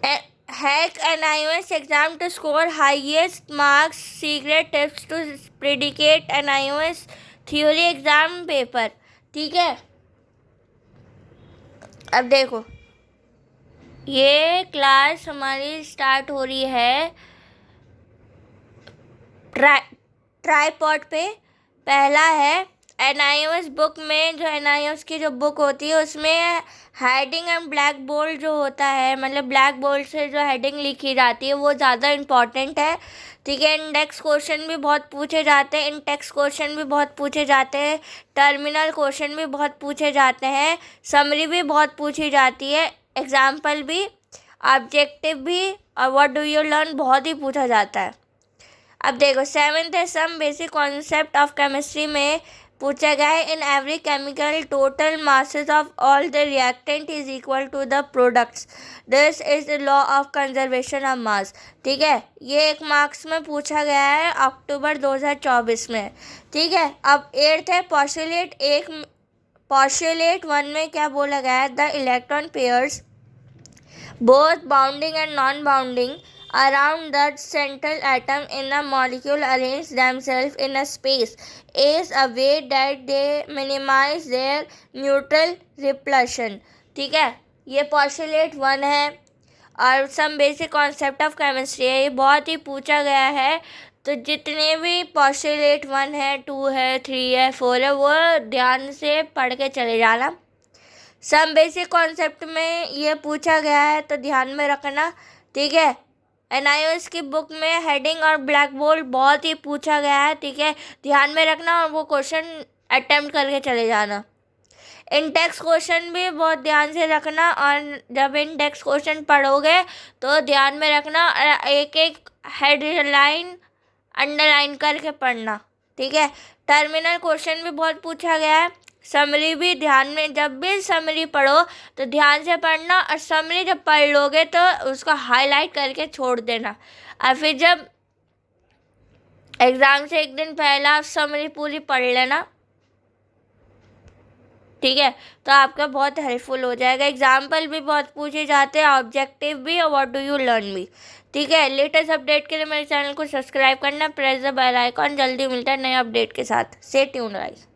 Hack an iOS exam to score highest marks. Secret tips to predicate an iOS theory exam paper. ठीक है, अब देखो ये class हमारी स्टार्ट हो रही है ट्राईपॉड पे। पहला है NIOS बुक में, जो NIOS की जो बुक होती है उसमें हेडिंग एंड ब्लैक बोल्ड जो होता है, मतलब ब्लैक बोल्ड से जो हेडिंग लिखी जाती है वो ज़्यादा इम्पॉर्टेंट है। ठीक है, इंडेक्स क्वेश्चन भी बहुत पूछे जाते हैं, इंडेक्स क्वेश्चन भी बहुत पूछे जाते हैं, टर्मिनल क्वेश्चन भी बहुत पूछे जाते हैं, समरी भी बहुत पूछी जाती है, एग्जाम्पल भी, ऑब्जेक्टिव भी, और व्हाट डू यू लर्न बहुत ही पूछा जाता है। अब देखो 7th है some basic concept of chemistry में पूछा गया है। In every chemical total masses of all the reactant is equal to the products, this is the law of conservation of mass. ठीक है, ये 1 मार्क्स में पूछा गया है अक्टूबर 2024 में। ठीक है, अब 8th है पोस्टुलेट 1 में क्या बोला गया है? The electron pairs both bounding and non-bounding around the central atom in a molecule arrange themselves in a space is a way that they minimize their neutral repulsion। ठीक है, ये पोस्टुलेट 1 है और some basic concept of chemistry है, ये बहुत ही पूछा गया है। तो जितने भी पोस्टुलेट 1 है, 2 है, 3 है, 4 है, वो ध्यान से पढ़ के चले जाना। सम बेसिक कॉन्सेप्ट में ये पूछा गया है तो ध्यान में रखना। ठीक है, NIOS की बुक में हेडिंग और ब्लैक बोल्ड बहुत ही पूछा गया है। ठीक है, ध्यान में रखना और वो क्वेश्चन अटेम्प्ट करके चले जाना। इंडेक्स क्वेश्चन भी बहुत ध्यान से रखना, और जब इंडेक्स क्वेश्चन पढ़ोगे तो ध्यान में रखना, एक एक हेडलाइन अंडरलाइन करके पढ़ना। ठीक है, टर्मिनल क्वेश्चन भी बहुत पूछा गया है। समरी भी ध्यान में, जब भी समरी पढ़ो तो ध्यान से पढ़ना, और समरी जब पढ़ लोगे तो उसको हाईलाइट करके छोड़ देना, और फिर जब एग्ज़ाम से 1 दिन पहले आप समरी पूरी पढ़ लेना। ठीक है, तो आपका बहुत हेल्पफुल हो जाएगा। एग्जाम्पल भी बहुत पूछे जाते हैं, ऑब्जेक्टिव भी, और व्हाट डू यू लर्न भी। ठीक है, लेटेस्ट अपडेट के लिए मेरे चैनल को सब्सक्राइब करना, प्रेस द बेल आइकॉन। जल्दी मिलता है नए अपडेट के साथ। Stay tuned guys.